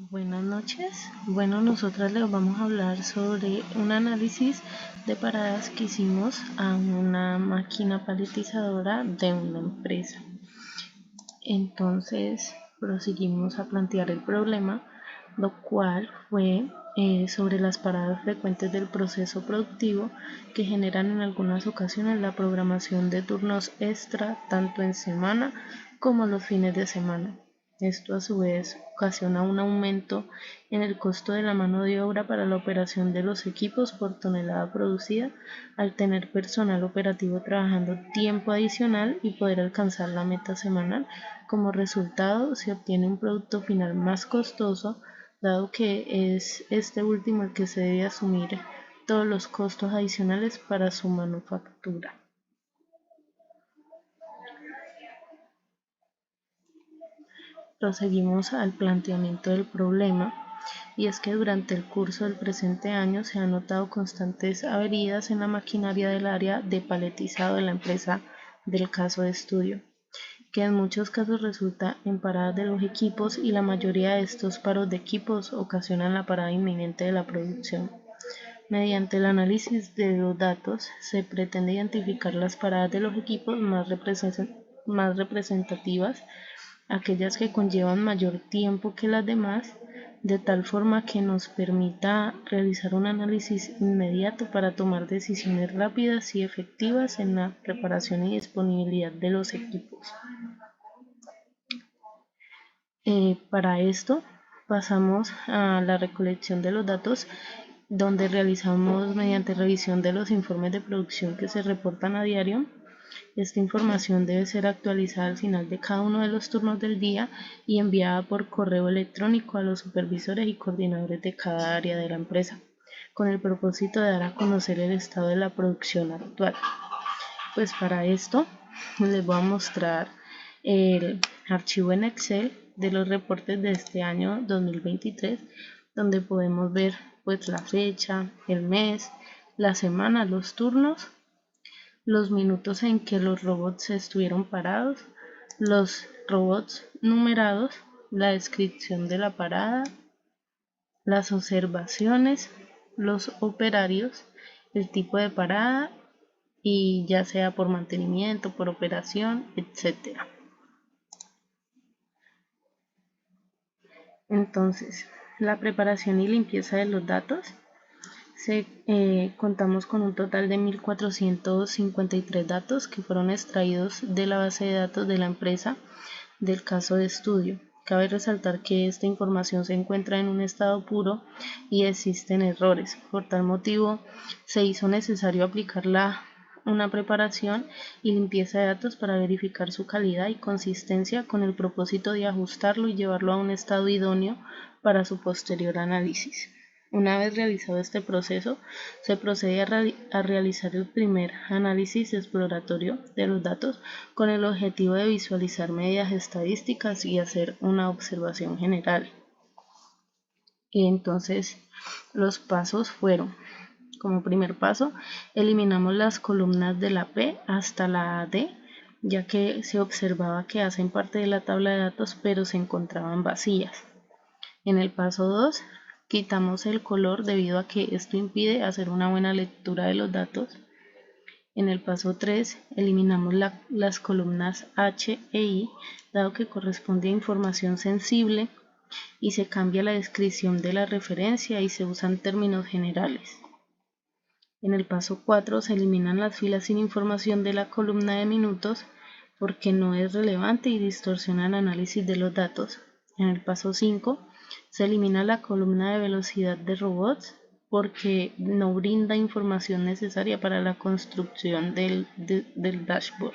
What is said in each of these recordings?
Buenas noches. Bueno, nosotras les vamos a hablar sobre un análisis de paradas que hicimos a una máquina paletizadora de una empresa. Entonces, proseguimos a plantear el problema, lo cual fue sobre las paradas frecuentes del proceso productivo que generan en algunas ocasiones la programación de turnos extra tanto en semana como los fines de semana. Esto a su vez ocasiona un aumento en el costo de la mano de obra para la operación de los equipos por tonelada producida al tener personal operativo trabajando tiempo adicional y poder alcanzar la meta semanal. Como resultado, se obtiene un producto final más costoso, dado que es este último el que se debe asumir todos los costos adicionales para su manufactura. Proseguimos al planteamiento del problema, y es que durante el curso del presente año se han notado constantes averías en la maquinaria del área de paletizado de la empresa del caso de estudio, que en muchos casos resulta en paradas de los equipos, y la mayoría de estos paros de equipos ocasionan la parada inminente de la producción. Mediante el análisis de los datos se pretende identificar las paradas de los equipos más representativas, aquellas que conllevan mayor tiempo que las demás, de tal forma que nos permita realizar un análisis inmediato para tomar decisiones rápidas y efectivas en la preparación y disponibilidad de los equipos. Para esto pasamos a la recolección de los datos, donde realizamos mediante revisión de los informes de producción que se reportan a diario. Esta información debe ser actualizada al final de cada uno de los turnos del día y enviada por correo electrónico a los supervisores y coordinadores de cada área de la empresa, con el propósito de dar a conocer el estado de la producción actual. Pues para esto les voy a mostrar el archivo en Excel de los reportes de este año 2023, donde podemos ver pues la fecha, el mes, la semana, los turnos, los minutos en que los robots estuvieron parados, los robots numerados, la descripción de la parada, las observaciones, los operarios, el tipo de parada, y ya sea por mantenimiento, por operación, etcétera. Entonces, la preparación y limpieza de los datos. Contamos con un total de 1453 datos que fueron extraídos de la base de datos de la empresa del caso de estudio. Cabe resaltar que esta información se encuentra en un estado puro y existen errores. Por tal motivo, se hizo necesario aplicar una preparación y limpieza de datos para verificar su calidad y consistencia, con el propósito de ajustarlo y llevarlo a un estado idóneo para su posterior análisis. Una vez realizado este proceso, se procede a realizar el primer análisis exploratorio de los datos con el objetivo de visualizar medidas estadísticas y hacer una observación general. Y entonces, los pasos fueron: como primer paso, eliminamos las columnas de la P hasta la D, ya que se observaba que hacen parte de la tabla de datos pero se encontraban vacías. En el paso 2, quitamos el color debido a que esto impide hacer una buena lectura de los datos. En el paso 3, eliminamos las columnas H e I, dado que corresponde a información sensible, y se cambia la descripción de la referencia y se usan términos generales. En el paso 4, se eliminan las filas sin información de la columna de minutos porque no es relevante y distorsiona el análisis de los datos. En el paso 5, se elimina la columna de velocidad de robots porque no brinda información necesaria para la construcción del dashboard.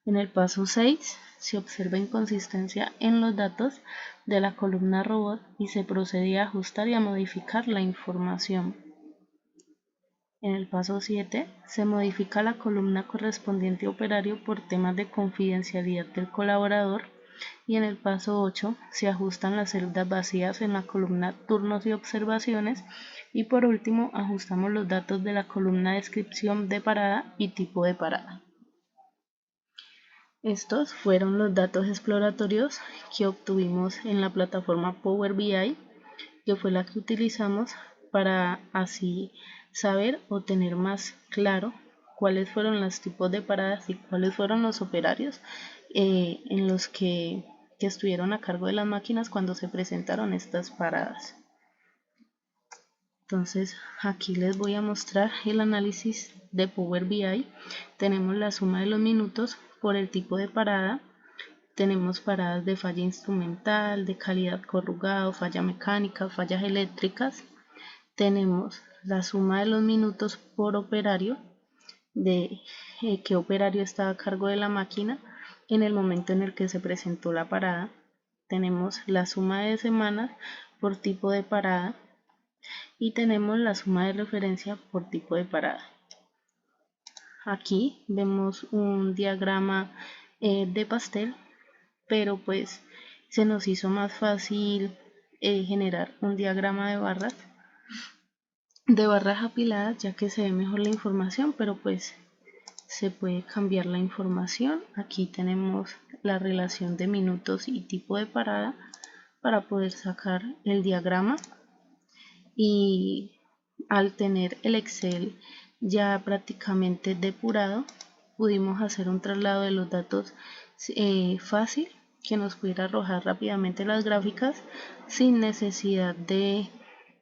En el paso 6, se observa inconsistencia en los datos de la columna robot y se procede a ajustar y a modificar la información. En el paso 7, se modifica la columna correspondiente a operario por temas de confidencialidad del colaborador, y en el paso 8 se ajustan las celdas vacías en la columna turnos y observaciones, y por último ajustamos los datos de la columna descripción de parada y tipo de parada. Estos fueron los datos exploratorios que obtuvimos en la plataforma Power BI, que fue la que utilizamos para así saber o tener más claro cuáles fueron los tipos de paradas y cuáles fueron los operarios en los que estuvieron a cargo de las máquinas cuando se presentaron estas paradas. Entonces aquí les voy a mostrar el análisis de Power BI. Tenemos la suma de los minutos por el tipo de parada. Tenemos paradas de falla instrumental, de calidad corrugado, falla mecánica, fallas eléctricas. Tenemos la suma de los minutos por operario, de qué operario estaba a cargo de la máquina en el momento en el que se presentó la parada. Tenemos la suma de semanas por tipo de parada y tenemos la suma de referencia por tipo de parada. Aquí vemos un diagrama de pastel, pero pues se nos hizo más fácil generar un diagrama de barras apiladas, ya que se ve mejor la información, pero pues se puede cambiar la información. Aquí tenemos la relación de minutos y tipo de parada para poder sacar el diagrama, y al tener el Excel ya prácticamente depurado, pudimos hacer un traslado de los datos fácil, que nos pudiera arrojar rápidamente las gráficas sin necesidad de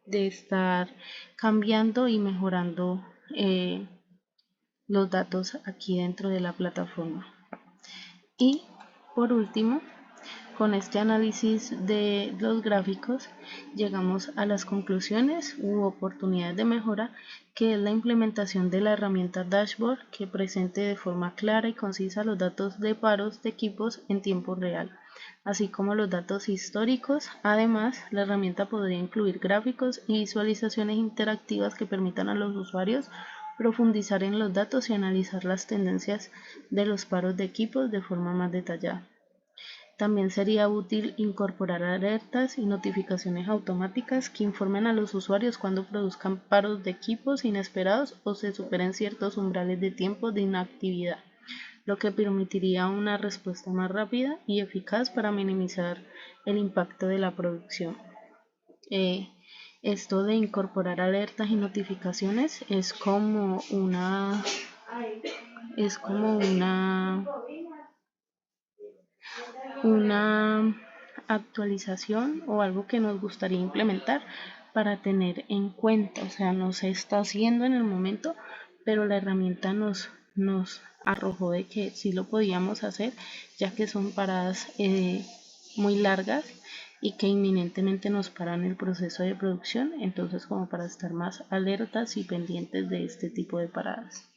estar cambiando y mejorando los datos aquí dentro de la plataforma. Y por último, con este análisis de los gráficos llegamos a las conclusiones u oportunidades de mejora, que es la implementación de la herramienta Dashboard, que presente de forma clara y concisa los datos de paros de equipos en tiempo real, así como los datos históricos. Además, la herramienta podría incluir gráficos y visualizaciones interactivas que permitan a los usuarios profundizar en los datos y analizar las tendencias de los paros de equipos de forma más detallada. También sería útil incorporar alertas y notificaciones automáticas que informen a los usuarios cuando produzcan paros de equipos inesperados o se superen ciertos umbrales de tiempo de inactividad, lo que permitiría una respuesta más rápida y eficaz para minimizar el impacto de la producción. Esto de incorporar alertas y notificaciones es como una actualización o algo que nos gustaría implementar para tener en cuenta. O sea, no se está haciendo en el momento, pero la herramienta nos arrojó de que sí lo podíamos hacer, ya que son paradas muy largas y que inminentemente nos paran el proceso de producción. Entonces, como para estar más alertas y pendientes de este tipo de paradas.